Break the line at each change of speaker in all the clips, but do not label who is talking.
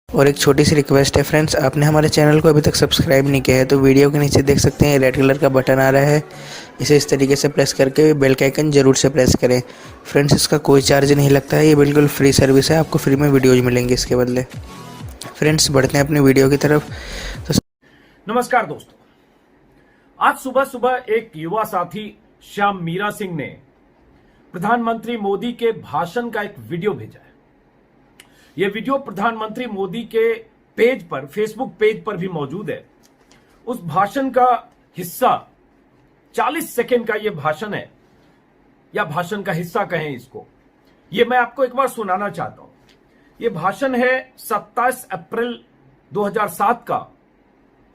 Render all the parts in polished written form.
और एक छोटी सी रिक्वेस्ट है फ्रेंड्स, आपने हमारे चैनल को अभी तक सब्सक्राइब नहीं किया है तो वीडियो के नीचे देख सकते हैं रेड कलर का बटन आ रहा है। इसे इस तरीके से प्रेस करके बेल का आइकन जरूर से प्रेस करें। फ्रेंड्स, इसका कोई चार्ज नहीं लगता है, ये बिल्कुल फ्री सर्विस है, आपको फ्री में वीडियोज मिलेंगे इसके बदले। फ्रेंड्स, बढ़ते हैं अपनी वीडियो की तरफ। तो
नमस्कार दोस्तों, आज सुबह सुबह एक युवा साथी श्याम मीरा सिंह ने प्रधानमंत्री मोदी के भाषण का एक वीडियो भेजा है। यह वीडियो प्रधानमंत्री मोदी के पेज पर, फेसबुक पेज पर भी मौजूद है। उस भाषण का हिस्सा 40 सेकंड का यह भाषण है, या भाषण का हिस्सा कहें इसको। यह मैं आपको एक बार सुनाना चाहता हूं। यह भाषण है 27 अप्रैल 2007 का,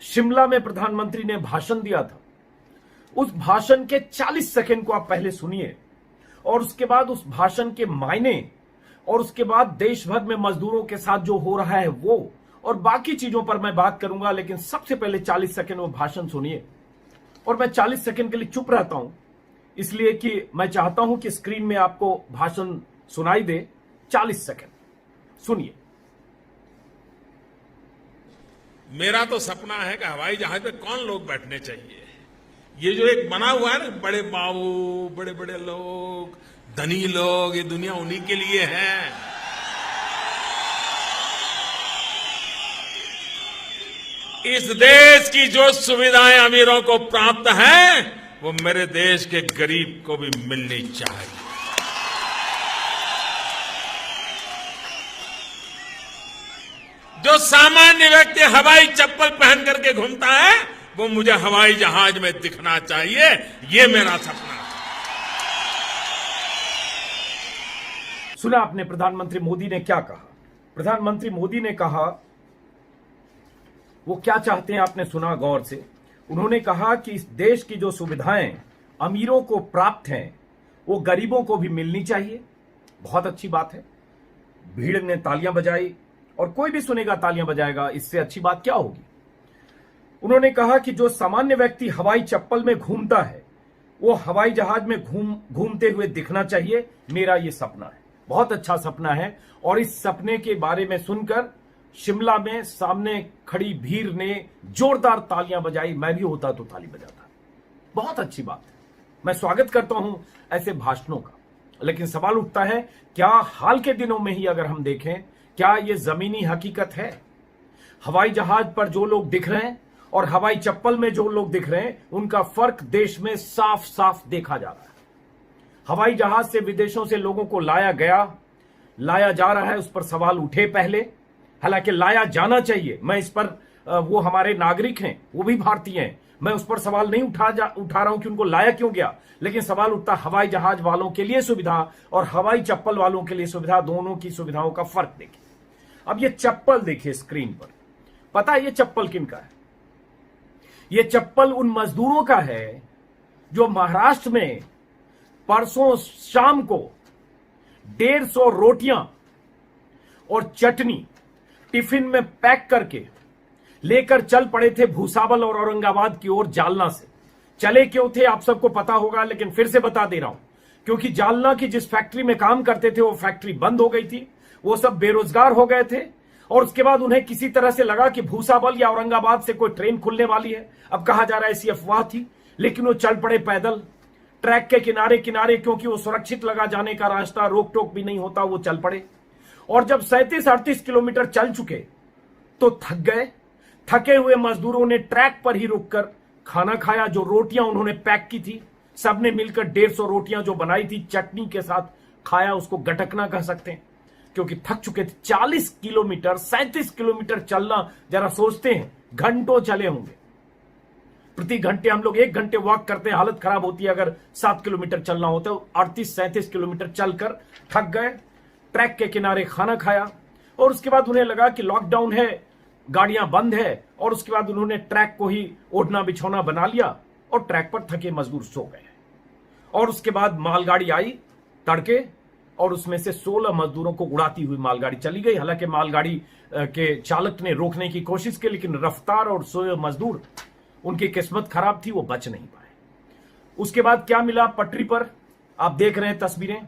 शिमला में प्रधानमंत्री ने भाषण दिया था। उस भाषण के 40 सेकंड को आप पहले सुनिए और उसके बाद उस भाषण के मायने और उसके बाद देश भर में मजदूरों के साथ जो हो रहा है वो और बाकी चीजों पर मैं बात करूंगा। लेकिन सबसे पहले 40 सेकंड वो भाषण सुनिए। और मैं 40 सेकंड के लिए चुप रहता हूं इसलिए कि मैं चाहता हूं कि स्क्रीन में आपको भाषण सुनाई दे। 40 सेकंड सुनिए।
मेरा तो सपना है कि हवाई जहाज पे कौन लोग बैठने चाहिए। ये जो एक बना हुआ है ना, बड़े बाबू, बड़े बड़े लोग, धनी लोग, ये दुनिया उन्हीं के लिए है। इस देश की जो सुविधाएं अमीरों को प्राप्त हैं, वो मेरे देश के गरीब को भी मिलनी चाहिए। जो सामान्य व्यक्ति हवाई चप्पल पहन करके घूमता है, वो मुझे हवाई जहाज में दिखना चाहिए। ये मेरा सपना है।
सुना आपने प्रधानमंत्री मोदी ने क्या कहा। प्रधानमंत्री मोदी ने कहा, वो क्या चाहते हैं आपने सुना गौर से। उन्होंने कहा कि इस देश की जो सुविधाएं अमीरों को प्राप्त हैं, वो गरीबों को भी मिलनी चाहिए। बहुत अच्छी बात है। भीड़ ने तालियां बजाई और कोई भी सुनेगा तालियां बजाएगा, इससे अच्छी बात क्या होगी। उन्होंने कहा कि जो सामान्य व्यक्ति हवाई चप्पल में घूमता है, वो हवाई जहाज में घूमते हुए दिखना चाहिए। मेरा ये सपना है, बहुत अच्छा सपना है। और इस सपने के बारे में सुनकर शिमला में सामने खड़ी भीड़ ने जोरदार तालियां बजाई। मैं भी होता तो ताली बजाता। बहुत अच्छी बात है, मैं स्वागत करता हूं ऐसे भाषणों का। लेकिन सवाल उठता है, क्या हाल के दिनों में ही अगर हम देखें, क्या यह जमीनी हकीकत है। हवाई जहाज पर जो लोग दिख रहे हैं और हवाई चप्पल में जो लोग दिख रहे हैं, उनका फर्क देश में साफ साफ देखा जा रहा है। हवाई जहाज से विदेशों से लोगों को लाया जा रहा है, उस पर सवाल उठे पहले। हालांकि लाया जाना चाहिए, मैं इस पर, वो हमारे नागरिक हैं, वो भी भारतीय हैं, मैं उस पर सवाल नहीं उठा रहा हूं कि उनको लाया क्यों गया। लेकिन सवाल उठता हवाई जहाज वालों के लिए सुविधा और हवाई चप्पल वालों के लिए सुविधा, दोनों की सुविधाओं का फर्क देखिए। अब ये चप्पल देखिए स्क्रीन पर। पता है ये चप्पल किनका है? ये चप्पल उन मजदूरों का है जो महाराष्ट्र में परसों शाम को 150 रोटियां और चटनी टिफिन में पैक करके लेकर चल पड़े थे भूसावल और औरंगाबाद की ओर जालना से। चले क्यों थे आप सबको पता होगा, लेकिन फिर से बता दे रहा हूं, क्योंकि जालना की जिस फैक्ट्री में काम करते थे वो फैक्ट्री बंद हो गई थी। वो सब बेरोजगार हो गए थे और उसके बाद उन्हें किसी तरह से लगा कि भूसावल या औरंगाबाद से कोई ट्रेन खुलने वाली है। अब कहा जा रहा है ऐसी अफवाह थी, लेकिन वो चल पड़े पैदल ट्रैक के किनारे किनारे, क्योंकि वो सुरक्षित लगा जाने का रास्ता, रोक टोक भी नहीं होता, वो चल पड़े। और जब 37-38 किलोमीटर चल चुके तो थक गए। थके हुए मजदूरों ने ट्रैक पर ही रुककर खाना खाया। जो रोटियां उन्होंने पैक की थी, सबने मिलकर 150 रोटियां जो बनाई थी चटनी के साथ खाया। उसको गटकना कह सकते हैं, क्योंकि थक चुके थे। 40 किलोमीटर, 37 किलोमीटर चलना, जरा सोचते हैं, घंटों चले होंगे। प्रति घंटे हम लोग 1 घंटे वॉक करते हैं, हालत खराब होती है अगर 7 किलोमीटर चलना होता है। 38-37 किलोमीटर चलकर थक गए, ट्रैक के किनारे खाना खाया और उसके बाद उन्हें लगा कि लॉकडाउन है, गाड़ियां बंद है, और उसके बाद उन्होंने ट्रैक को ही ओढ़ना बिछौना बना लिया और ट्रैक पर थके मजदूर सो गए। और उसके बाद मालगाड़ी आई तड़के और उसमें से 16 मजदूरों को उड़ाती हुई मालगाड़ी चली गई। हालांकि मालगाड़ी के चालक ने रोकने की कोशिश की, लेकिन रफ्तार और 16 मजदूर, उनकी किस्मत खराब थी, वो बच नहीं पाए। उसके बाद क्या मिला पटरी पर, आप देख रहे हैं तस्वीरें।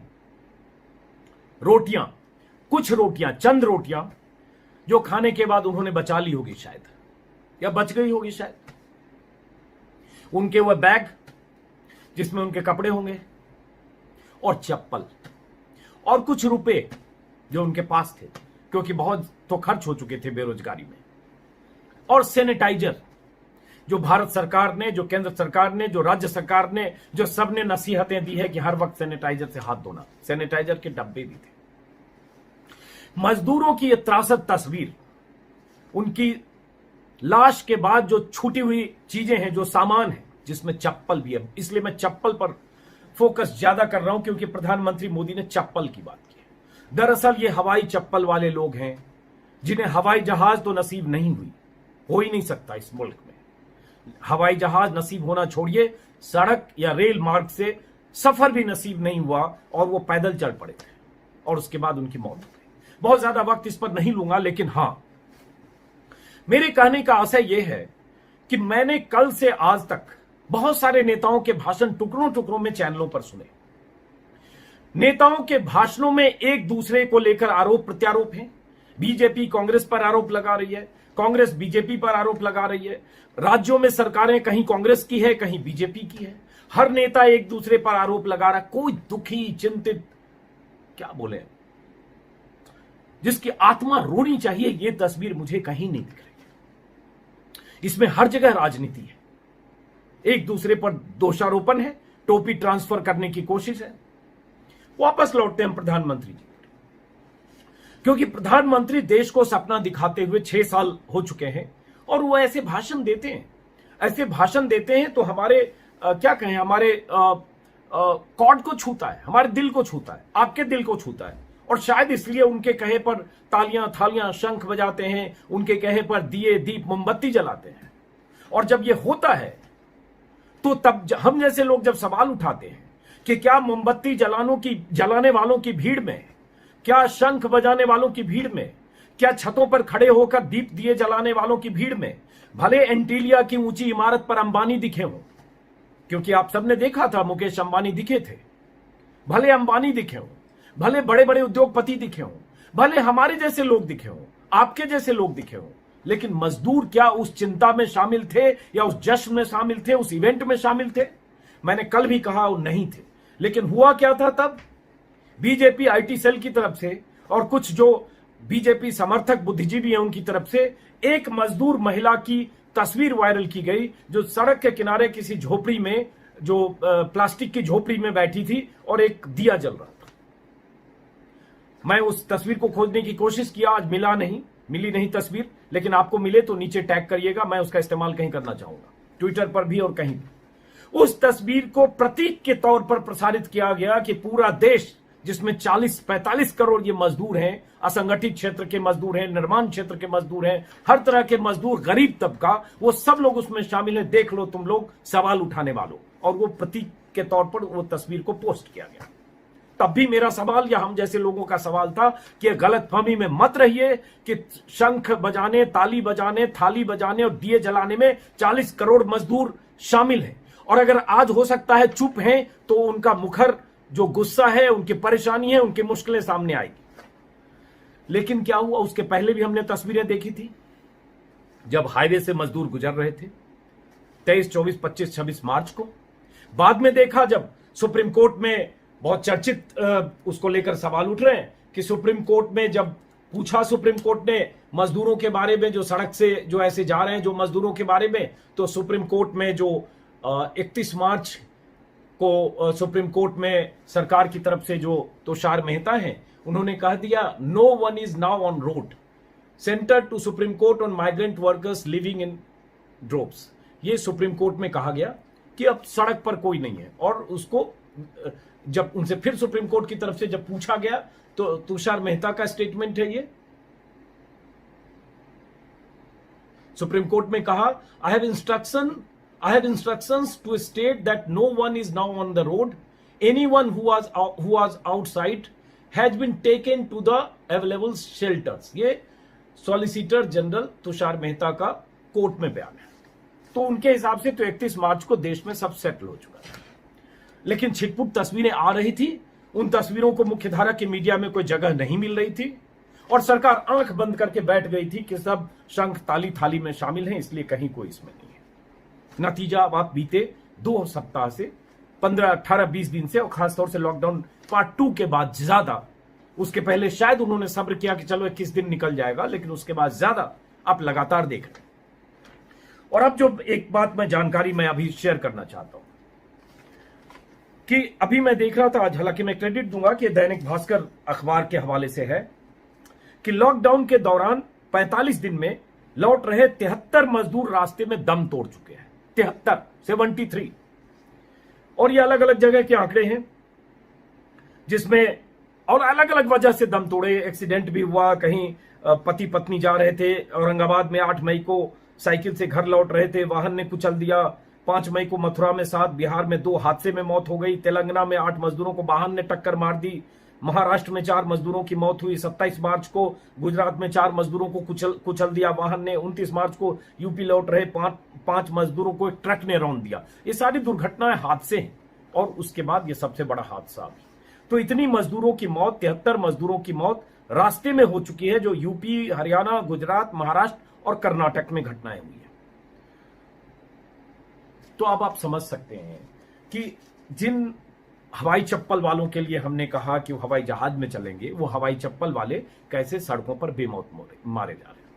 रोटियां, कुछ रोटियां, चंद रोटियां जो खाने के बाद उन्होंने बचा ली होगी शायद, या बच गई होगी शायद। उनके वह बैग जिसमें उनके कपड़े होंगे, और चप्पल, और कुछ रुपए जो उनके पास थे, क्योंकि बहुत तो खर्च हो चुके थे बेरोजगारी में, और सैनिटाइजर जो भारत सरकार ने, जो केंद्र सरकार ने, जो राज्य सरकार ने, जो सबने नसीहतें दी है कि हर वक्त सैनिटाइजर से हाथ धोना, सैनिटाइजर के डब्बे भी थे। मजदूरों की यह त्रासद तस्वीर, उनकी लाश के बाद जो छूटी हुई चीजें हैं, जो सामान है, जिसमें चप्पल भी है। इसलिए मैं चप्पल पर फोकस ज्यादा कर रहा हूं, क्योंकि प्रधानमंत्री मोदी ने चप्पल की बात की है। दरअसल ये हवाई चप्पल वाले लोग हैं जिन्हें हवाई जहाज तो नसीब नहीं हुई, हो ही नहीं सकता इस मुल्क में। हवाई जहाज नसीब होना छोड़िए, सड़क या रेल मार्ग से सफर भी नसीब नहीं हुआ, और वो पैदल चल पड़े थे, और उसके बाद उनकी मौत हो गई। बहुत ज्यादा वक्त इस पर नहीं लूंगा, लेकिन हां, मेरे कहने का आशय यह है कि मैंने कल से आज तक बहुत सारे नेताओं के भाषण टुकड़ों टुकड़ों में चैनलों पर सुने। नेताओं के भाषणों में एक दूसरे को लेकर आरोप प्रत्यारोप हैं। बीजेपी कांग्रेस पर आरोप लगा रही है, कांग्रेस बीजेपी पर आरोप लगा रही है। राज्यों में सरकारें कहीं कांग्रेस की है, कहीं बीजेपी की है। हर नेता एक दूसरे पर आरोप लगा रहा है। कोई दुखी, चिंतित, क्या बोले, जिसकी आत्मा रोनी चाहिए, यह तस्वीर मुझे कहीं नहीं दिख रही है। इसमें हर जगह राजनीति है, एक दूसरे पर दोषारोपण है, टोपी ट्रांसफर करने की कोशिश है। वापस लौटते हैं प्रधानमंत्री जी, क्योंकि प्रधानमंत्री देश को सपना दिखाते हुए 6 साल हो चुके हैं, और वो ऐसे भाषण देते हैं, ऐसे भाषण देते हैं तो हमारे क्या कहें, हमारे कॉर्ड को छूता है, हमारे दिल को छूता है, आपके दिल को छूता है। और शायद इसलिए उनके कहे पर तालियां, थालियां, शंख बजाते हैं, उनके कहे पर दिए, दीप, मोमबत्ती जलाते हैं। और जब ये होता है तो तब हम जैसे लोग जब सवाल उठाते हैं कि क्या मोमबत्ती जलाने वालों की भीड़ में, क्या शंख बजाने वालों की भीड़ में, क्या छतों पर खड़े होकर दीप दिए जलाने वालों की भीड़ में भले एंटीलिया की ऊंची इमारत पर अंबानी दिखे हों, क्योंकि आप सबने देखा था मुकेश अंबानी दिखे थे, भले अंबानी दिखे हों, भले बड़े बड़े उद्योगपति दिखे हों, भले हमारे जैसे लोग दिखे हों, आपके जैसे लोग दिखे हों, लेकिन मजदूर क्या उस चिंता में शामिल थे, या उस जश्न में शामिल थे, उस इवेंट में शामिल थे? मैंने कल भी कहा वो नहीं थे। लेकिन हुआ क्या था तब? बीजेपी आईटी सेल की तरफ से और कुछ जो बीजेपी समर्थक बुद्धिजीवी हैं उनकी तरफ से एक मजदूर महिला की तस्वीर वायरल की गई, जो सड़क के किनारे किसी झोपड़ी में, जो प्लास्टिक की झोपड़ी में बैठी थी और एक दिया जल रहा था। मैं उस तस्वीर को खोजने की कोशिश किया, आज मिली नहीं तस्वीर, लेकिन आपको मिले तो नीचे टैग करिएगा, मैं उसका इस्तेमाल कहीं करना चाहूंगा, ट्विटर पर भी और कहीं भी। उस तस्वीर को प्रतीक के तौर पर प्रसारित किया गया कि पूरा देश, जिसमें 40-45 करोड़ ये मजदूर हैं, असंगठित क्षेत्र के मजदूर हैं, निर्माण क्षेत्र के मजदूर हैं, हर तरह के मजदूर, गरीब तबका, वो सब लोग उसमें शामिल हैं, देख लो तुम लोग सवाल उठाने वालों। और वो प्रतीक के तौर पर वो तस्वीर को पोस्ट किया गया। तब भी मेरा सवाल, या हम जैसे लोगों का सवाल था कि गलतफहमी में मत रहिए कि शंख बजाने, ताली बजाने, थाली बजाने और दिए जलाने में 40 करोड़ मजदूर शामिल हैं। और अगर आज हो सकता है चुप हैं, तो उनका मुखर जो गुस्सा है, उनकी परेशानी है, उनकी मुश्किलें सामने आएगी। लेकिन क्या हुआ, उसके पहले भी हमने तस्वीरें देखी थी, जब हाईवे से मजदूर गुजर रहे थे 23, 24, 25, 26 मार्च को। बाद में देखा जब सुप्रीम कोर्ट में बहुत चर्चित उसको लेकर सवाल उठ रहे हैं कि सुप्रीम कोर्ट में जब पूछा सुप्रीम कोर्ट ने मजदूरों के बारे में, जो सड़क से जो ऐसे जा रहे हैं, जो मजदूरों के बारे में, तो सुप्रीम कोर्ट में जो 31 मार्च को सुप्रीम कोर्ट में सरकार की तरफ से जो तुषार मेहता हैं, उन्होंने कह दिया, no one is now on road, centre to Supreme Court on migrant workers living in drops. ये सुप्रीम कोर्ट में कहा गया कि अब सड़क पर कोई नहीं है। और उसको जब उनसे फिर सुप्रीम कोर्ट की तरफ से जब पूछा गया, तो तुषार मेहता का स्टेटमेंट है ये, सुप्रीम कोर्ट में कहा, I have instructions to state that no one is now on the road, anyone who was outside has been taken to the available shelters. ये सॉलिसिटर जनरल तुषार मेहता का कोर्ट में बयान है। तो उनके हिसाब से तो 31 मार्च को देश में सब सेटल हो चुका था। लेकिन छिटपुट तस्वीरें आ रही थी, उन तस्वीरों को मुख्यधारा के मीडिया में कोई जगह नहीं मिल रही थी, और सरकार आंख बंद करके बैठ गई थी कि सब शंख ताली थाली में शामिल हैं, इसलिए कहीं कोई इसमें नहीं है। नतीजा अब आप बीते 2 सप्ताह से 15, 18, 20 दिन से, और खासतौर से लॉकडाउन पार्ट 2 के बाद ज्यादा, उसके पहले शायद उन्होंने सब्र किया कि चलो 21 दिन निकल जाएगा, लेकिन उसके बाद ज्यादा आप लगातार देख रहे हैं। और अब जो एक बात मैं जानकारी मैं अभी शेयर करना चाहता हूं कि अभी मैं देख रहा था आज, हालांकि मैं क्रेडिट दूंगा कि दैनिक भास्कर अखबार के हवाले से है कि लॉकडाउन के दौरान 45 दिन में लौट रहे 73 मजदूर रास्ते में दम तोड़ चुके हैं। 73 और ये अलग अलग जगह के आंकड़े हैं, जिसमें और अलग अलग वजह से दम तोड़े। एक्सीडेंट भी हुआ, कहीं पति पत्नी जा रहे थे औरंगाबाद में, 8 मई को साइकिल से घर लौट रहे थे, वाहन ने कुचल दिया। 5 मई को मथुरा में 7, बिहार में 2 हादसे में मौत हो गई। तेलंगाना में 8 मजदूरों को वाहन ने टक्कर मार दी। महाराष्ट्र में 4 मजदूरों की मौत हुई। 27 मार्च को गुजरात में 4 मजदूरों को कुचल दिया वाहन ने। 29 मार्च को यूपी लौट रहे 5 मजदूरों को एक ट्रक ने रौंद दिया। ये सारी दुर्घटनाएं, हादसे हैं, और उसके बाद ये सबसे बड़ा हादसा। तो इतनी मजदूरों की मौत, 73 मजदूरों की मौत रास्ते में हो चुकी है, जो यूपी, हरियाणा, गुजरात, महाराष्ट्र और कर्नाटक में घटनाएं हुई है। तो अब आप समझ सकते हैं कि जिन हवाई चप्पल वालों के लिए हमने कहा कि वो हवाई जहाज में चलेंगे, वो हवाई चप्पल वाले कैसे सड़कों पर बेमौत मारे जा रहे हैं।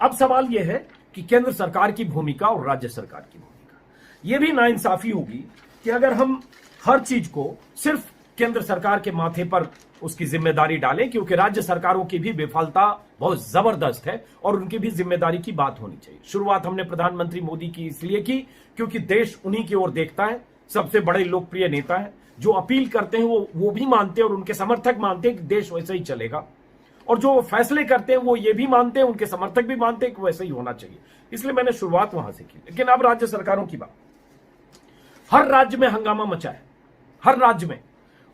अब सवाल यह है कि केंद्र सरकार की भूमिका और राज्य सरकार की भूमिका, यह भी नाइंसाफी होगी कि अगर हम हर चीज को सिर्फ केंद्र सरकार के माथे पर उसकी जिम्मेदारी डालें, क्योंकि राज्य सरकारों की भी विफलता बहुत जबरदस्त है और उनकी भी जिम्मेदारी की बात होनी चाहिए। शुरुआत हमने प्रधानमंत्री मोदी की इसलिए की क्योंकि देश उन्हीं की ओर देखता है, सबसे बड़े लोकप्रिय नेता है, जो अपील करते हैं वो भी मानते हैं और उनके समर्थक मानते हैं कि देश वैसे ही चलेगा, और जो फैसले करते हैं वो ये भी मानते हैं, उनके समर्थक भी मानते हैं कि वैसे ही होना चाहिए। इसलिए मैंने शुरुआत वहां से की। लेकिन अब राज्य सरकारों की बात, हर राज्य में हंगामा मचा है, हर राज्य में।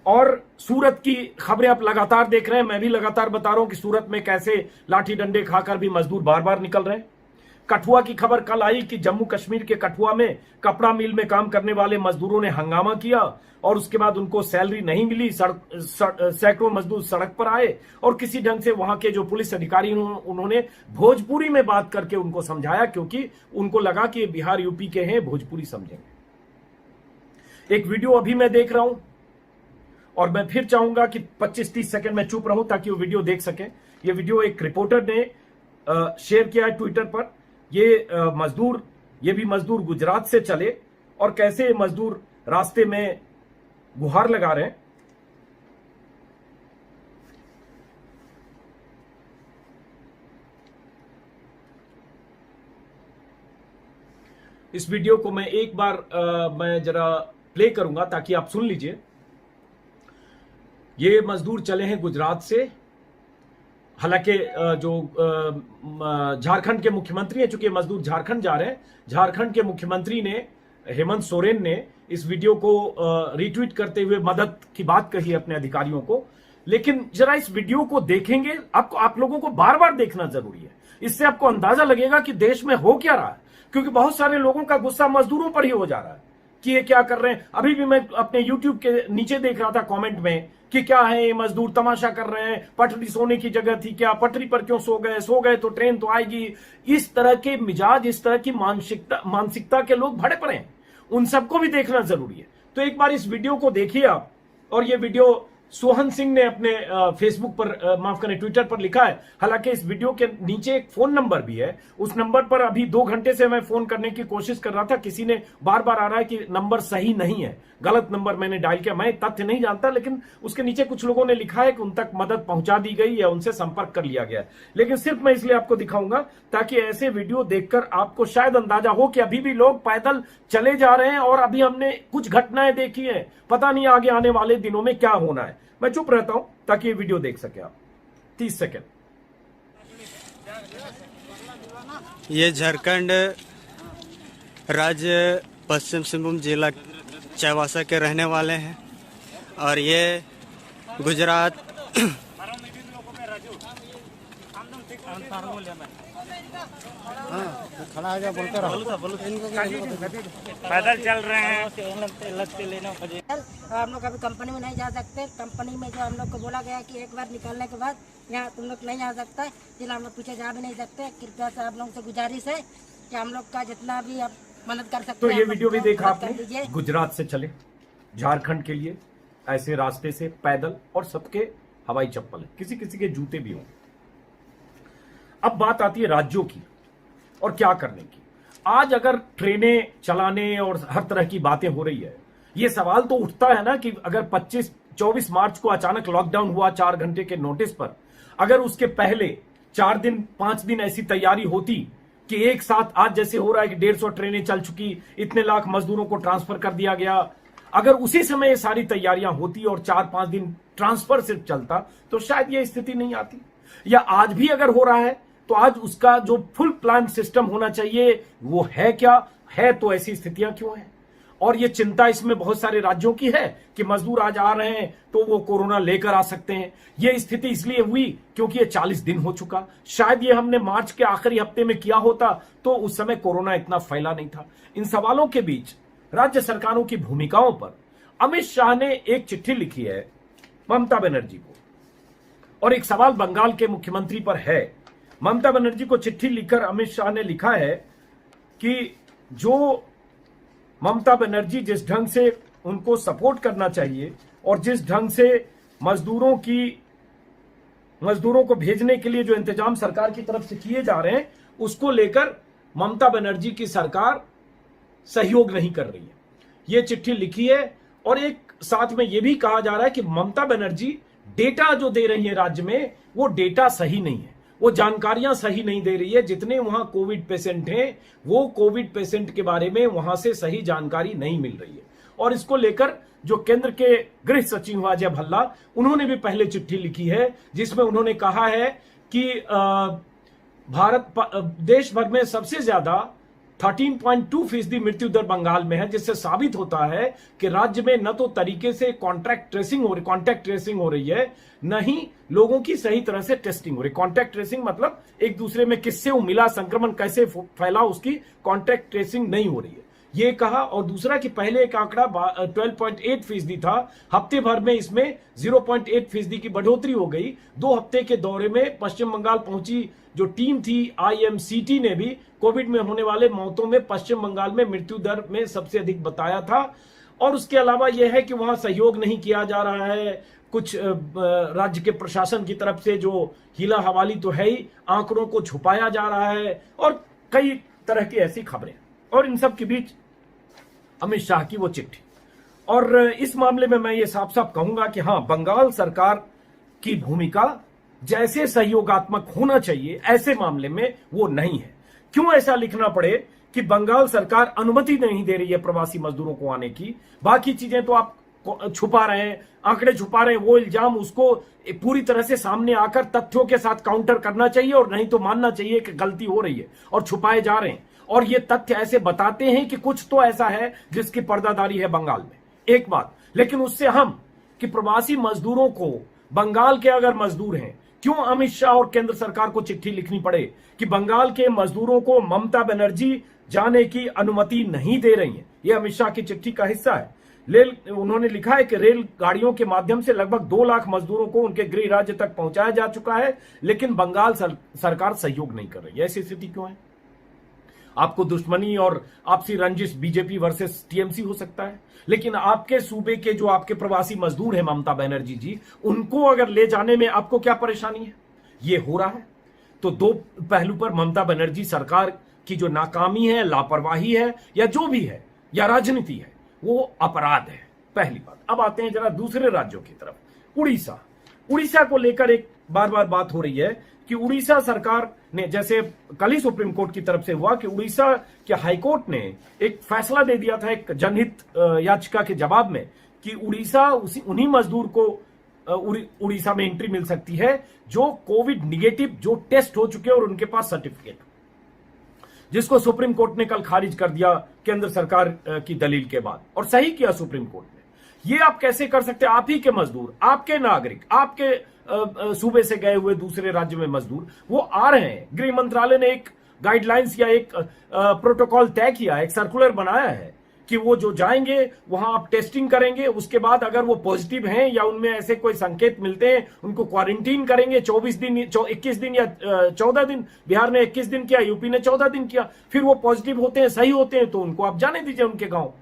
और सूरत की खबरें आप लगातार देख रहे हैं, मैं भी लगातार बता रहा हूं कि सूरत में कैसे लाठी डंडे खाकर भी मजदूर बार बार निकल रहे हैं। कठुआ की खबर कल आई कि जम्मू कश्मीर के कठुआ में कपड़ा मिल में काम करने वाले मजदूरों ने हंगामा किया और उसके बाद उनको सैलरी नहीं मिली। सैकड़ों मजदूर सड़क पर आए और किसी ढंग से वहां के जो पुलिस अधिकारी उन्होंने भोजपुरी में बात करके उनको समझाया, क्योंकि उनको लगा कि बिहार यूपी के हैं, भोजपुरी समझेंगे। एक वीडियो अभी मैं देख रहा हूं और मैं फिर चाहूंगा कि 25-30 सेकंड में चुप रहूं ताकि वो वीडियो देख सकें। ये वीडियो एक रिपोर्टर ने शेयर किया है ट्विटर पर। ये भी मजदूर गुजरात से चले और कैसे मजदूर रास्ते में गुहार लगा रहे हैं। इस वीडियो को मैं एक बार मैं जरा प्ले करूंगा ताकि आप सुन लीजिए। ये मजदूर चले हैं गुजरात से। हालांकि जो झारखंड के मुख्यमंत्री हैं, चूंकि मजदूर झारखंड जा रहे हैं, झारखंड के मुख्यमंत्री ने, हेमंत सोरेन ने इस वीडियो को रीट्वीट करते हुए मदद की बात कही अपने अधिकारियों को। लेकिन जरा इस वीडियो को देखेंगे, आप लोगों को बार बार देखना जरूरी है। इससे आपको अंदाजा लगेगा कि देश में हो क्या रहा है, क्योंकि बहुत सारे लोगों का गुस्सा मजदूरों पर ही हो जा रहा है कि ये क्या कर रहे हैं। अभी भी मैं अपने YouTube के नीचे देख रहा था कमेंट में कि क्या है ये मजदूर तमाशा कर रहे हैं, पटरी सोने की जगह थी क्या, पटरी पर क्यों सो गए तो ट्रेन तो आएगी। इस तरह के मिजाज, इस तरह की मानसिकता के लोग भरे पड़े हैं, उन सबको भी देखना जरूरी है। तो एक बार इस वीडियो को देखिए आप। और ये वीडियो सोहन सिंह ने अपने फेसबुक पर, माफ करें, ट्विटर पर लिखा है। हालांकि इस वीडियो के नीचे एक फोन नंबर भी है, उस नंबर पर अभी 2 घंटे से मैं फोन करने की कोशिश कर रहा था। किसी ने बार बार आ रहा है कि नंबर सही नहीं है, गलत नंबर मैंने डायल किया। मैं तथ्य नहीं जानता, लेकिन उसके नीचे कुछ लोगों ने लिखा है कि उन तक मदद पहुंचा दी गई या उनसे संपर्क कर लिया गया। लेकिन सिर्फ मैं इसलिए आपको दिखाऊंगा ताकि ऐसे वीडियो देखकर आपको शायद अंदाजा हो कि अभी भी लोग पैदल चले जा रहे हैं और अभी हमने कुछ घटनाएं देखी है, पता नहीं आगे आने वाले दिनों में क्या होना है। मैं चुप रहता हूं ताकि ये वीडियो देख सके आप। 30 सेकेंड।
ये झारखंड राज्य पश्चिम सिंहभूम जिला चाईबासा के रहने वाले हैं और ये गुजरात
पैदल चल रहे हैं। हम लोग अभी कंपनी में नहीं जा सकते। कंपनी में जो हम लोग को बोला गया कि एक बार निकलने के बाद
यहाँ तुम लोग नहीं आ सकता है, जिला हम लोग पीछे जा भी नहीं सकते। कृपया से आप लोगों से गुजारिश है कि हम लोग का जितना भी आप मदद कर सकते
तो
हैं
ये
आप
वीडियो भी
लोग
देखा
मदद कर
आपने,
दीजिए।
गुजरात से चले झारखंड के लिए ऐसे रास्ते से पैदल, और सबके हवाई चप्पल है, किसी किसी के जूते भी हों। अब बात आती है राज्यों की और क्या करने की। आज अगर ट्रेनें चलाने और हर तरह की बातें हो रही है, ये सवाल तो उठता है ना कि अगर 24 मार्च को अचानक लॉकडाउन हुआ 4 घंटे के नोटिस पर, अगर उसके पहले 4 दिन 5 दिन ऐसी तैयारी होती कि एक साथ आज जैसे हो रहा है कि 150 ट्रेनें चल चुकी, इतने लाख मजदूरों को ट्रांसफर कर दिया गया, अगर उसी समय ये सारी तैयारियां होती और 4-5 दिन ट्रांसफर सिर्फ चलता तो शायद ये स्थिति नहीं आती। या आज भी अगर हो रहा है तो आज उसका जो फुल प्लान सिस्टम होना चाहिए वो है क्या है, तो ऐसी स्थितियां क्यों हैं? और ये चिंता इसमें बहुत सारे राज्यों की है कि मजदूर आज आ रहे हैं तो वो कोरोना लेकर आ सकते हैं। ये स्थिति इसलिए हुई क्योंकि ये 40 दिन हो चुका। शायद ये हमने मार्च के आखिरी हफ्ते में किया होता तो उस समय कोरोना इतना फैला नहीं था। इन सवालों के बीच राज्य सरकारों की भूमिकाओं पर अमित शाह ने एक चिट्ठी लिखी है ममता बनर्जी को, और एक सवाल बंगाल के मुख्यमंत्री पर है। ममता बनर्जी को चिट्ठी लिखकर अमित शाह ने लिखा है कि जो ममता बनर्जी जिस ढंग से उनको सपोर्ट करना चाहिए और जिस ढंग से मजदूरों को भेजने के लिए जो इंतजाम सरकार की तरफ से किए जा रहे हैं, उसको लेकर ममता बनर्जी की सरकार सहयोग नहीं कर रही है। यह चिट्ठी लिखी है और एक साथ में यह भी कहा जा रहा है कि ममता बनर्जी डेटा जो दे रही है राज्य में, वो डेटा सही नहीं है, वो जानकारियां सही नहीं दे रही है। जितने वहां कोविड पेशेंट हैं वो कोविड पेशेंट के बारे में वहां से सही जानकारी नहीं मिल रही है। और इसको लेकर जो केंद्र के गृह सचिव अजय भल्ला, उन्होंने भी पहले चिट्ठी लिखी है जिसमें उन्होंने कहा है कि देश भर में सबसे ज्यादा 13.2% मृत्यु दर बंगाल में है, जिससे साबित होता है कि राज्य में न तो तरीके से कॉन्टैक्ट ट्रेसिंग हो रही है, न ही लोगों की सही तरह से टेस्टिंग हो रही। कॉन्टैक्ट ट्रेसिंग मतलब एक दूसरे में किससे वो मिला, संक्रमण कैसे फैला, उसकी कॉन्टैक्ट ट्रेसिंग नहीं हो रही है, ये कहा। और दूसरा कि पहले एक आंकड़ा 12.8% था, हफ्ते भर में इसमें 0.8% की बढ़ोतरी हो गई। 2 हफ्ते के दौरे में पश्चिम बंगाल पहुंची जो टीम थी IMCT ने भी कोविड में होने वाले मौतों में पश्चिम बंगाल में मृत्यु दर में सबसे अधिक बताया था। और उसके अलावा यह है कि वहां सहयोग नहीं किया जा रहा है, कुछ राज्य के प्रशासन की तरफ से जो हीला हवाली तो है ही, आंकड़ों को छुपाया जा रहा है और कई तरह की ऐसी खबरें। और इन सब के बीच अमित शाह की वो चिट्ठी, और इस मामले में मैं ये साफ साफ कहूंगा कि हाँ, बंगाल सरकार की भूमिका जैसे सहयोगात्मक होना चाहिए ऐसे मामले में वो नहीं है। क्यों ऐसा लिखना पड़े कि बंगाल सरकार अनुमति नहीं दे रही है प्रवासी मजदूरों को आने की, बाकी चीजें तो आप छुपा रहे हैं, आंकड़े छुपा रहे हैं, वो इल्जाम उसको पूरी तरह से सामने आकर तथ्यों के साथ काउंटर करना चाहिए, और नहीं तो मानना चाहिए कि गलती हो रही है और छुपाए जा रहे हैं। और ये तथ्य ऐसे बताते हैं कि कुछ तो ऐसा है जिसकी पर्दादारी है बंगाल में, एक बात। लेकिन उससे हम कि प्रवासी मजदूरों को, बंगाल के अगर मजदूर हैं, क्यों अमित शाह और केंद्र सरकार को चिट्ठी लिखनी पड़े कि बंगाल के मजदूरों को ममता बनर्जी जाने की अनुमति नहीं दे रही है। यह अमित शाह की चिट्ठी का हिस्सा है। उन्होंने लिखा है कि रेल गाड़ियों के माध्यम से लगभग 2 लाख मजदूरों को उनके गृह राज्य तक पहुंचाया जा चुका है, लेकिन बंगाल सरकार सहयोग नहीं कर रही है। ऐसी स्थिति क्यों है? आपको दुश्मनी और आपसी रंजिश बीजेपी वर्सेस टीएमसी हो सकता है, लेकिन आपके सूबे के जो आपके प्रवासी मजदूर हैं ममता बनर्जी जी, उनको अगर ले जाने में आपको क्या परेशानी है? ये हो रहा है। तो 2 पहलू पर ममता बनर्जी सरकार की जो नाकामी है, लापरवाही है, या जो भी है, या राजनीति है, वो अपराध है, पहली बात। अब आते हैं जरा दूसरे राज्यों की तरफ। उड़ीसा को लेकर एक बार बार बात हो रही है कि उड़ीसा सरकार ने, जैसे कल ही सुप्रीम कोर्ट की तरफ से हुआ कि उड़ीसा के हाईकोर्ट ने एक फैसला दे दिया था एक जनहित याचिका के जवाब में कि उड़ीसा उन्हीं मजदूर को उड़ीसा में एंट्री मिल सकती है जो कोविड निगेटिव, जो टेस्ट हो चुके और उनके पास सर्टिफिकेट, जिसको सुप्रीम कोर्ट ने कल खारिज कर दिया केंद्र सरकार की दलील के बाद। और सही किया सुप्रीम कोर्ट ने। ये आप कैसे कर सकते हैं? आप ही के मजदूर, आपके नागरिक, आपके सूबे से गए हुए दूसरे राज्य में मजदूर वो आ रहे हैं। गृह मंत्रालय ने एक गाइडलाइंस या एक प्रोटोकॉल तय किया, एक सर्कुलर बनाया है कि वो जो जाएंगे वहां आप टेस्टिंग करेंगे, उसके बाद अगर वो पॉजिटिव हैं या उनमें ऐसे कोई संकेत मिलते हैं उनको क्वारंटीन करेंगे 24 दिन 21 दिन या 14 दिन। बिहार ने 21 दिन किया, यूपी ने 14 दिन किया। फिर वो पॉजिटिव होते हैं, सही होते हैं तो उनको आप जाने दीजिए उनके गांव।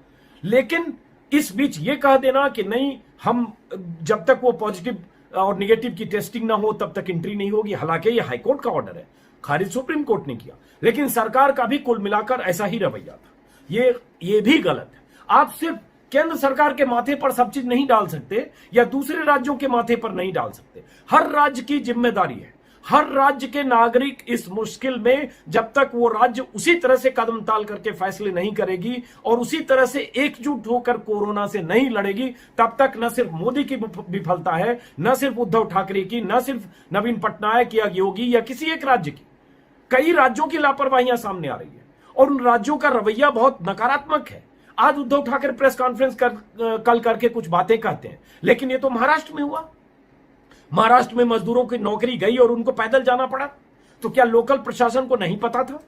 लेकिन इस बीच ये कह देना कि नहीं, हम जब तक वो पॉजिटिव और निगेटिव की टेस्टिंग ना हो तब तक एंट्री नहीं होगी। हालांकि ये हाईकोर्ट का ऑर्डर है, खारिज सुप्रीम कोर्ट ने किया, लेकिन सरकार का भी कुल मिलाकर ऐसा ही रवैया था। ये भी गलत है। आप सिर्फ केंद्र सरकार के माथे पर सब चीज नहीं डाल सकते या दूसरे राज्यों के माथे पर नहीं डाल सकते। हर राज्य की जिम्मेदारी है। हर राज्य के नागरिक इस मुश्किल में जब तक वो राज्य उसी तरह से कदम ताल करके फैसले नहीं करेगी और उसी तरह से एकजुट होकर कोरोना से नहीं लड़ेगी, तब तक न सिर्फ मोदी की विफलता है, न सिर्फ उद्धव ठाकरे की, न सिर्फ नवीन पटनायक या योगी या किसी एक राज्य की, कई राज्यों की लापरवाहियां सामने आ रही है और उन राज्यों का रवैया बहुत नकारात्मक है। आज उद्धव ठाकरे प्रेस कॉन्फ्रेंस कल करके कुछ बातें कहते हैं, लेकिन ये तो महाराष्ट्र में हुआ। महाराष्ट्र में मजदूरों की नौकरी गई और उनको पैदल जाना पड़ा। तो क्या लोकल प्रशासन को नहीं पता था?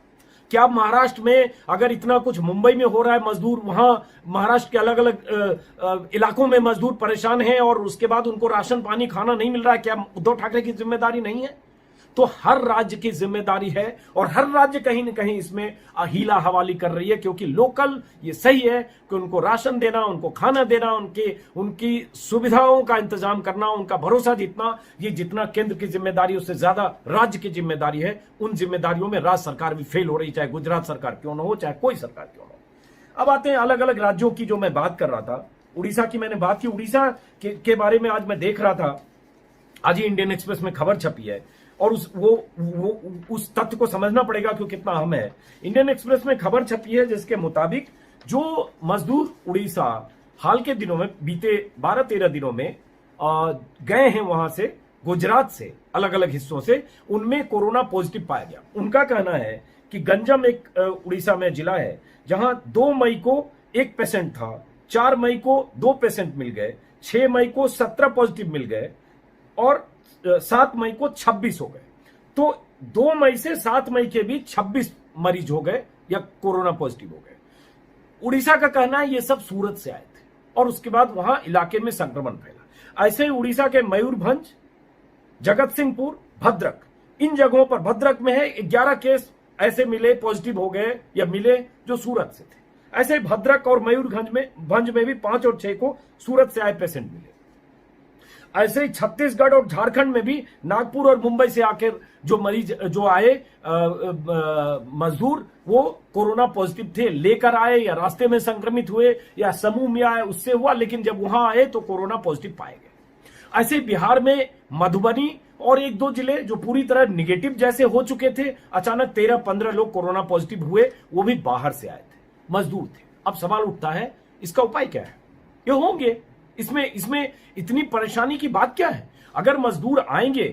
क्या महाराष्ट्र में अगर इतना कुछ मुंबई में हो रहा है, मजदूर वहां महाराष्ट्र के अलग अलग इलाकों में मजदूर परेशान हैं और उसके बाद उनको राशन पानी खाना नहीं मिल रहा है, क्या उद्धव ठाकरे की जिम्मेदारी नहीं है? तो हर राज्य की जिम्मेदारी है और हर राज्य कहीं ना कहीं इसमें हीला हवाली कर रही है, क्योंकि लोकल ये सही है कि उनको राशन देना, उनको खाना देना, उनकी सुविधाओं का इंतजाम करना, उनका भरोसा जीतना, ये जितना केंद्र की जिम्मेदारी उससे ज्यादा राज्य की जिम्मेदारी है। उन जिम्मेदारियों में राज्य सरकार भी फेल हो रही, चाहे गुजरात सरकार क्यों ना हो, चाहे कोई सरकार क्यों ना हो। अब आते हैं अलग अलग राज्यों की। जो मैं बात कर रहा था, उड़ीसा की मैंने बात की। उड़ीसा के बारे में आज मैं देख रहा था, आज ही इंडियन एक्सप्रेस में खबर छपी है और उस तथ्य को समझना पड़ेगा क्योंकि कितना अहम है। इंडियन एक्सप्रेस में खबर छपी है जिसके मुताबिक जो मजदूर उड़ीसा हाल के दिनों में, बीते 12-13 दिनों में गए हैं वहां से, गुजरात से, अलग अलग हिस्सों से, उनमें कोरोना पॉजिटिव पाया गया। उनका कहना है कि गंजम एक उड़ीसा में जिला है जहां 2 मई को 1 पेशेंट था, 4 मई को 2 पेशेंट मिल गए, 6 मई को 17 पॉजिटिव मिल गए और 7 मई को 26 हो गए। तो 2 मई से 7 मई के बीच 26 मरीज हो गए या कोरोना पॉजिटिव हो गए। उड़ीसा का कहना है ये सब सूरत से आए थे और उसके बाद वहां इलाके में संक्रमण फैला। ऐसे ही उड़ीसा के मयूरभंज, जगत सिंहपुर, भद्रक, इन जगहों पर, भद्रक में है 11 केस ऐसे मिले, पॉजिटिव हो गए या मिले जो सूरत से थे। ऐसे भद्रक और मयूरभंज में भी 5 और 6 को सूरत से आए पेशेंट मिले। ऐसे ही छत्तीसगढ़ और झारखंड में भी नागपुर और मुंबई से आकर जो मरीज जो आए मजदूर, वो कोरोना पॉजिटिव थे, लेकर आए या रास्ते में संक्रमित हुए या समूह में आए, उससे हुआ, लेकिन जब वहां आए तो कोरोना पॉजिटिव पाए गए। ऐसे बिहार में मधुबनी और 1-2 जिले जो पूरी तरह निगेटिव जैसे हो चुके थे, अचानक 13-15 लोग कोरोना पॉजिटिव हुए, वो भी बाहर से आए थे, मजदूर थे। अब सवाल उठता है इसका उपाय क्या है? ये होंगे इसमें इतनी परेशानी की बात क्या है? अगर मजदूर आएंगे,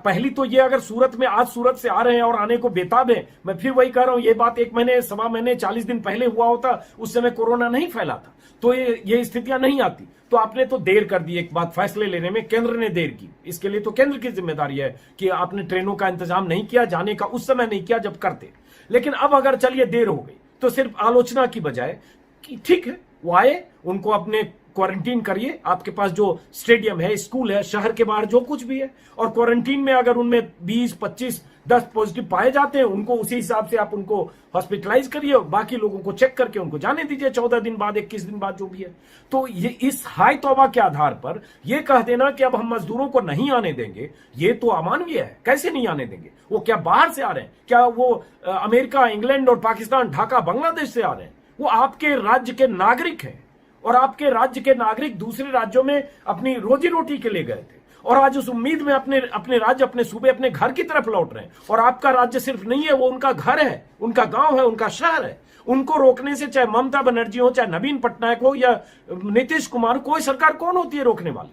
पहली तो ये, अगर सूरत में आज सूरत से आ रहे हैं और आने को बेताब है, मैं फिर वही कह रहा हूं, ये बात 1 महीने, 1.25 महीने, 40 दिन पहले हुआ होता, उस समय कोरोना नहीं फैला था, तो ये स्थितियां नहीं आती। तो आपने तो देर कर दी, एक बात फैसले लेने में केंद्र ने देर की। इसके लिए तो केंद्र की जिम्मेदारी है कि आपने ट्रेनों का इंतजाम नहीं किया, जाने का उस समय नहीं किया जब करते। लेकिन अब अगर चलिए देर हो गई तो सिर्फ आलोचना की बजाय कि ठीक है वो आए, उनको अपने क्वारंटीन करिए, आपके पास जो स्टेडियम है, स्कूल है, शहर के बाहर जो कुछ भी है, और क्वारंटीन में अगर उनमें 20, 25, 10 पॉजिटिव पाए जाते हैं, उनको उसी हिसाब से आप उनको हॉस्पिटलाइज करिए और बाकी लोगों को चेक करके उनको जाने दीजिए 14 दिन बाद, 21 दिन बाद, जो भी है। तो ये इस हाई तौबा के आधार पर यह कह देना कि अब हम मजदूरों को नहीं आने देंगे, ये तो अमानवीय है। कैसे नहीं आने देंगे? वो क्या बाहर से आ रहे हैं? क्या वो अमेरिका, इंग्लैंड और पाकिस्तान, ढाका, बांग्लादेश से आ रहे हैं? वो आपके राज्य के नागरिक हैं और आपके राज्य के नागरिक दूसरे राज्यों में अपनी रोजी रोटी के लिए गए थे और आज उस उम्मीद में अपने राज्य, अपने सूबे, अपने घर की तरफ लौट रहे हैं। और आपका राज्य सिर्फ नहीं है, वो उनका घर है, उनका गांव है, उनका शहर है। उनको रोकने से चाहे ममता बनर्जी हो, चाहे नवीन पटनायक हो या नीतीश कुमार, कोई सरकार कौन होती है रोकने वाली?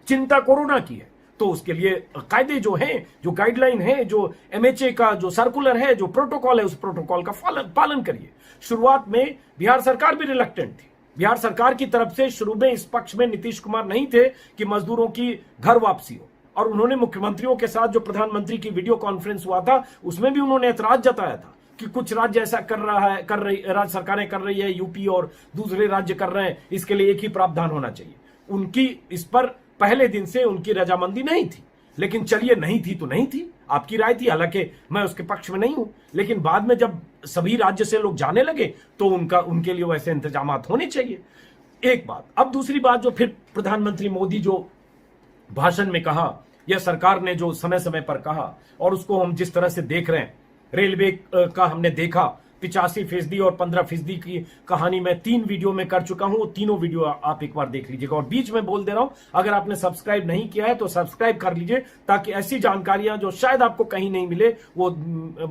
चिंता कोरोना की है तो उसके लिए कायदे जो हैं, जो गाइडलाइन है, जो MHA का जो सर्कुलर है, जो प्रोटोकॉल है, उस प्रोटोकॉल का पालन करिए। शुरुआत में बिहार सरकार भी रिलक्टेंट थी। बिहार सरकार की तरफ से शुरू में इस पक्ष में नीतीश कुमार नहीं थे कि मजदूरों की घर वापसी हो, और उन्होंने मुख्यमंत्रियों के साथ जो प्रधानमंत्री की वीडियो कॉन्फ्रेंस हुआ था उसमें भी उन्होंने ऐतराज जताया था। कि कुछ राज्य ऐसा राज्य सरकारें कर रही है, यूपी और दूसरे राज्य कर रहे हैं, इसके लिए एक ही प्रावधान होना चाहिए। उनकी इस पर पहले दिन से उनकी रजामंदी नहीं थी, लेकिन चलिए नहीं थी तो नहीं थी, आपकी राय थी, हालांकि मैं उसके पक्ष में नहीं हूं, लेकिन बाद में जब सभी राज्य से लोग जाने लगे तो उनके लिए वैसे इंतजाम होने चाहिए। एक बात। अब दूसरी बात, जो फिर प्रधानमंत्री मोदी जो भाषण में कहा, यह सरकार ने जो समय समय पर कहा और उसको हम जिस तरह से देख रहे हैं, रेलवे का हमने देखा 85% और 15% की कहानी मैं 3 वीडियो में कर चुका हूं, तीनों वीडियो आप एक बार देख लीजिएगा। और बीच में बोल दे रहा हूं, अगर आपने सब्सक्राइब नहीं किया है तो सब्सक्राइब कर लीजिए, ताकि ऐसी जानकारियां जो शायद आपको कहीं नहीं मिले, वो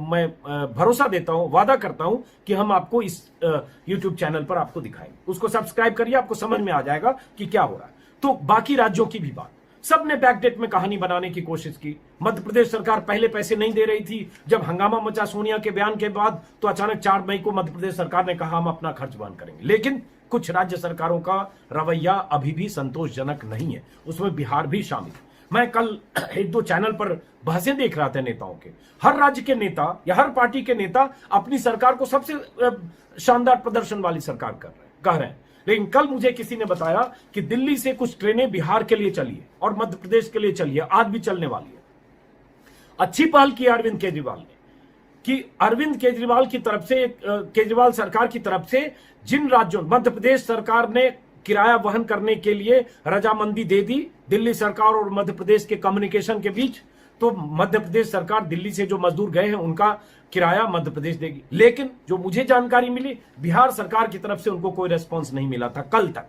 मैं भरोसा देता हूं, वादा करता हूं कि हम आपको इस यूट्यूब चैनल पर आपको दिखाएंगे। उसको सब्सक्राइब करिए, आपको समझ में आ जाएगा कि क्या हो रहा है। तो बाकी राज्यों की भी बात, सबने बैकडेट में कहानी बनाने की कोशिश की। मध्य प्रदेश सरकार पहले पैसे नहीं दे रही थी, जब हंगामा मचा सोनिया के बयान के बाद, तो अचानक 4 मई को मध्य प्रदेश सरकार ने कहा हम अपना खर्च बंद करेंगे। लेकिन कुछ राज्य सरकारों का रवैया अभी भी संतोषजनक नहीं है, उसमें बिहार भी शामिल है। मैं कल 1-2 चैनल पर बहसें देख रहा था नेताओं के, हर राज्य के नेता या हर पार्टी के नेता अपनी सरकार को सबसे शानदार प्रदर्शन वाली सरकार कह रहे हैं। लेकिन कल मुझे किसी ने बताया कि दिल्ली से कुछ ट्रेनें बिहार के लिए चली है और मध्य प्रदेश के लिए चली है, आज भी चलने वाली है। अच्छी पहल की अरविंद केजरीवाल ने, कि अरविंद केजरीवाल की तरफ से, केजरीवाल सरकार की तरफ से जिन राज्यों, मध्य प्रदेश सरकार ने किराया वहन करने के लिए रजामंदी दे दी दिल्ली सरकार और मध्य प्रदेश के कम्युनिकेशन के बीच, तो मध्य प्रदेश सरकार दिल्ली से जो मजदूर गए हैं उनका किराया मध्य प्रदेश देगी। लेकिन जो मुझे जानकारी मिली, बिहार सरकार की तरफ से उनको कोई रेस्पॉन्स नहीं मिला था कल तक।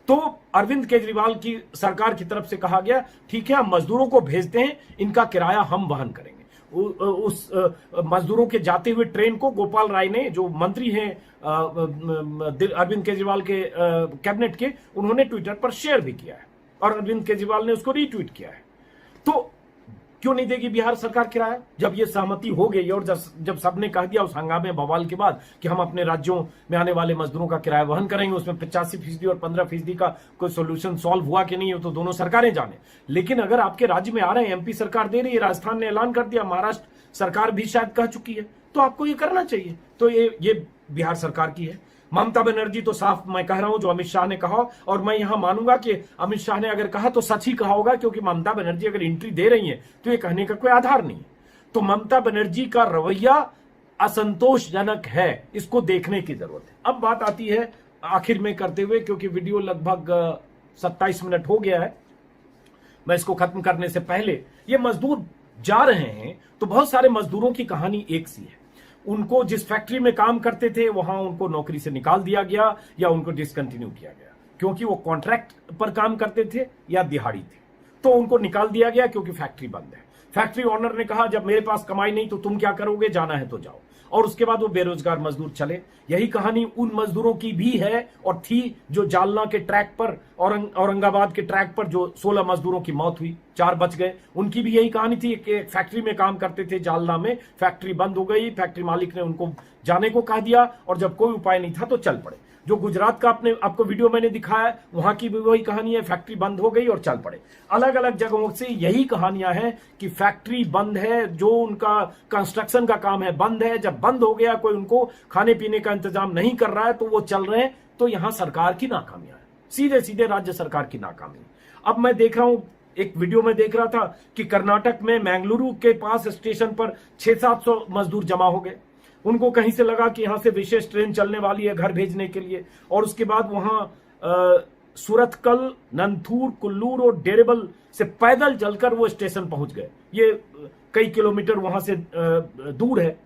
तो अरविंद केजरीवाल की सरकार की तरफ से कहा गया ठीक है, हम मजदूरों को भेजते हैं, इनका किराया हम वहन करेंगे। उस मजदूरों के जाते हुए ट्रेन को गोपाल राय ने, जो मंत्री हैं अरविंद केजरीवाल के कैबिनेट के, उन्होंने ट्विटर पर शेयर भी किया है और अरविंद केजरीवाल ने उसको रीट्वीट किया है। तो क्यों नहीं देगी बिहार सरकार किराया, जब ये सहमति हो गई और जब सबने कह दिया उस हंगामे बवाल के बाद कि हम अपने राज्यों में आने वाले मजदूरों का किराया वहन करेंगे, उसमें 85% और 15% का कोई सोल्यूशन सॉल्व हुआ कि नहीं हो तो दोनों सरकारें जाने। लेकिन अगर आपके राज्य में आ रहे हैं, एमपी सरकार दे रही है, राजस्थान ने ऐलान कर दिया, महाराष्ट्र सरकार भी शायद कह चुकी है, तो आपको ये करना चाहिए। तो ये बिहार सरकार की है। ममता बनर्जी तो साफ मैं कह रहा हूं, जो अमित शाह ने कहा, और मैं यहां मानूंगा कि अमित शाह ने अगर कहा तो सच ही कहा होगा, क्योंकि ममता बनर्जी अगर एंट्री दे रही है तो ये कहने का कोई आधार नहीं है। तो ममता बनर्जी का रवैया असंतोषजनक है, इसको देखने की जरूरत है। अब बात आती है आखिर में करते हुए, क्योंकि वीडियो लगभग 27 मिनट हो गया है, मैं इसको खत्म करने से पहले, ये मजदूर जा रहे हैं तो बहुत सारे मजदूरों की कहानी एक सी है। उनको जिस फैक्ट्री में काम करते थे वहां उनको नौकरी से निकाल दिया गया या उनको डिसकंटिन्यू किया गया, क्योंकि वो कॉन्ट्रैक्ट पर काम करते थे या दिहाड़ी थे, तो उनको निकाल दिया गया क्योंकि फैक्ट्री बंद है। फैक्ट्री ओनर ने कहा जब मेरे पास कमाई नहीं तो तुम क्या करोगे, जाना है तो जाओ, और उसके बाद वो बेरोजगार मजदूर चले। यही कहानी उन मजदूरों की भी है और थी जो जालना के ट्रैक पर, औरंगाबाद के ट्रैक पर जो 16 मजदूरों की मौत हुई, 4 बच गए, उनकी भी यही कहानी थी कि फैक्ट्री में काम करते थे जालना में, फैक्ट्री बंद हो गई, फैक्ट्री मालिक ने उनको जाने को कह दिया और जब कोई उपाय नहीं था तो चल पड़े। जो गुजरात का आपको वीडियो मैंने दिखाया, वहां की भी वही कहानी है, फैक्ट्री बंद हो गई और चल पड़े। अलग अलग जगहों से यही कहानियां हैं कि फैक्ट्री बंद है, जो उनका कंस्ट्रक्शन का काम है बंद है, जब बंद हो गया, कोई उनको खाने पीने का इंतजाम नहीं कर रहा है तो वो चल रहे हैं। तो यहां सरकार की नाकामियां है, सीधे सीधे राज्य सरकार की नाकामी। अब मैं देख रहा हूं, एक वीडियो में देख रहा था कि कर्नाटक में मैंगलुरु के पास स्टेशन पर 600-700 मजदूर जमा हो गए। उनको कहीं से लगा कि यहां से विशेष ट्रेन चलने वाली है घर भेजने के लिए, और उसके बाद वहां सूरतकल, नंथूर, कुल्लूर और डेरेबल से पैदल चलकर वो स्टेशन पहुंच गए। ये कई किलोमीटर वहां से दूर है।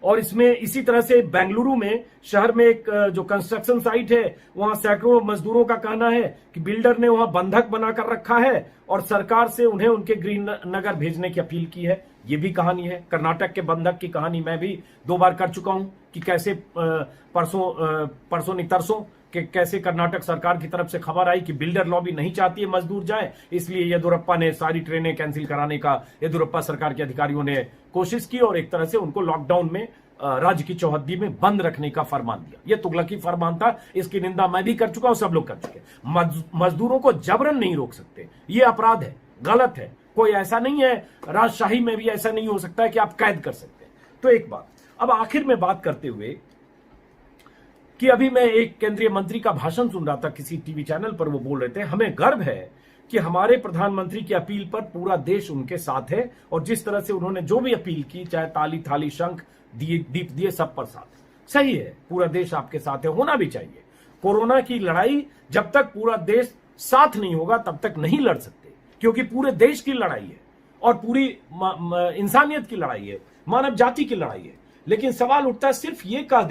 और इसमें इसी तरह से बेंगलुरु में शहर में एक जो कंस्ट्रक्शन साइट है, वहां सैकड़ों मजदूरों का कहना है कि बिल्डर ने वहां बंधक बनाकर रखा है और सरकार से उन्हें उनके गृह नगर भेजने की अपील की है। ये भी कहानी है। कर्नाटक के बंधक की कहानी मैं भी 2 बार कर चुका हूं कि कैसे परसों नितरसों कि कैसे कर्नाटक सरकार की तरफ से खबर आई कि बिल्डर लॉबी नहीं चाहती है मजदूर जाए, इसलिए येदुरप्पा ने सारी ट्रेनें कैंसिल कराने का येदुरप्पा सरकार के अधिकारियों ने कोशिश की और एक तरह से उनको लॉकडाउन में राज्य की चौहद्दी में बंद रखने का फरमान दिया। यह तुगलकी फरमान था, इसकी निंदा मैं भी कर चुका हूं, सब लोग कर चुके। मजदूरों को जबरन नहीं रोक सकते, यह अपराध है, गलत है। कोई ऐसा नहीं है, राजशाही में भी ऐसा नहीं हो सकता है कि आप कैद कर सकते हैं। तो एक बात, अब आखिर में बात करते हुए कि अभी मैं एक केंद्रीय मंत्री का भाषण सुन रहा था किसी टीवी चैनल पर, वो बोल रहे थे हमें गर्व है कि हमारे प्रधानमंत्री की अपील पर पूरा देश उनके साथ है, और जिस तरह से उन्होंने जो भी अपील की, चाहे ताली थाली शंख दिए दीप दिए, सब पर साथ। सही है, पूरा देश आपके साथ है, होना भी चाहिए। कोरोना की लड़ाई जब तक पूरा देश साथ नहीं होगा तब तक नहीं लड़ सकते, क्योंकि पूरे देश की लड़ाई है और पूरी इंसानियत की लड़ाई है, मानव जाति की लड़ाई है। लेकिन सवाल उठता है सिर्फ ये कह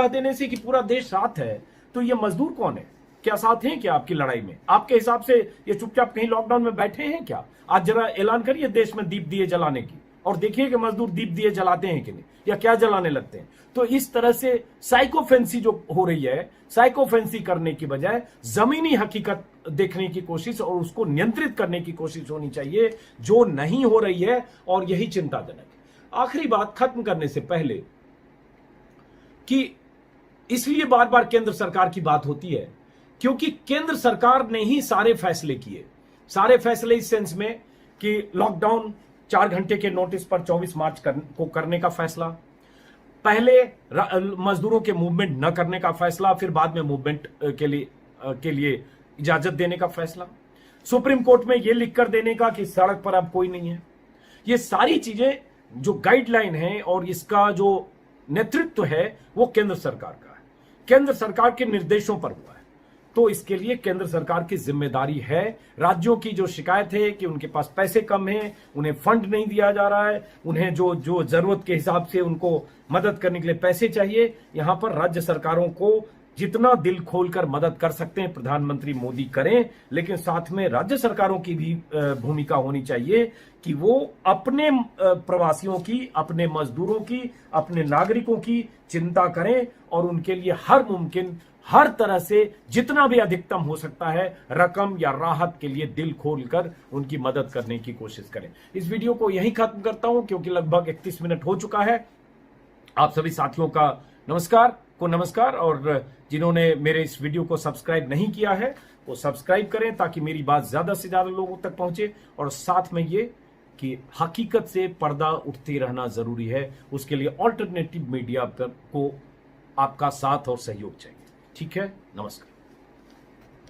देने से कि पूरा देश साथ है, तो ये मजदूर कौन है? क्या साथ हैं क्या आपकी लड़ाई में? आपके हिसाब से ये चुपचाप कहीं लॉकडाउन में बैठे हैं क्या? आज जरा ऐलान करिए देश में दीप दिए जलाने की, और देखिए कि मजदूर दीप दिए जलाते हैं कि नहीं, या क्या जलाने लगते हैं। तो इस तरह से साइकोफेंसी जो हो रही है, साइकोफेंसी करने की बजाय जमीनी हकीकत देखने की कोशिश और उसको नियंत्रित करने की कोशिश होनी चाहिए, जो नहीं हो रही है, और यही चिंताजनक है। आखिरी बात खत्म करने से पहले, कि इसलिए बार बार केंद्र सरकार की बात होती है क्योंकि केंद्र सरकार ने ही सारे फैसले किए। सारे फैसले इस सेंस में कि लॉकडाउन 4 घंटे के नोटिस पर 24 मार्च को करने का फैसला, पहले मजदूरों के मूवमेंट न करने का फैसला, फिर बाद में मूवमेंट के लिए इजाजत देने का फैसला, सुप्रीम कोर्ट में यह लिखकर देने का कि सड़क पर अब कोई नहीं है। ये सारी चीजें जो गाइडलाइन है और इसका जो नेतृत्व है वो केंद्र सरकार का है, केंद्र सरकार के निर्देशों पर हुआ है। तो इसके लिए केंद्र सरकार की जिम्मेदारी है। राज्यों की जो शिकायत है कि उनके पास पैसे कम हैं, उन्हें फंड नहीं दिया जा रहा है, उन्हें जो जरूरत के हिसाब से उनको मदद करने के लिए पैसे चाहिए, यहां पर राज्य सरकारों को जितना दिल खोलकर मदद कर सकते हैं प्रधानमंत्री मोदी करें, लेकिन साथ में राज्य सरकारों की भी भूमिका होनी चाहिए कि वो अपने प्रवासियों की, अपने मजदूरों की, अपने नागरिकों की चिंता करें और उनके लिए हर मुमकिन, हर तरह से जितना भी अधिकतम हो सकता है रकम या राहत के लिए दिल खोलकर उनकी मदद करने की कोशिश करें। इस वीडियो को यहीं खत्म करता हूं क्योंकि लगभग 31 मिनट हो चुका है। आप सभी साथियों का नमस्कार, और जिन्होंने मेरे इस वीडियो को सब्सक्राइब नहीं किया है वो सब्सक्राइब करें ताकि मेरी बात ज्यादा से ज्यादा लोगों तक पहुंचे, और साथ में ये कि हकीकत से पर्दा उठते रहना जरूरी है, उसके लिए ऑल्टरनेटिव मीडिया को आपका साथ और सहयोग चाहिए। ठीक है, नमस्कार।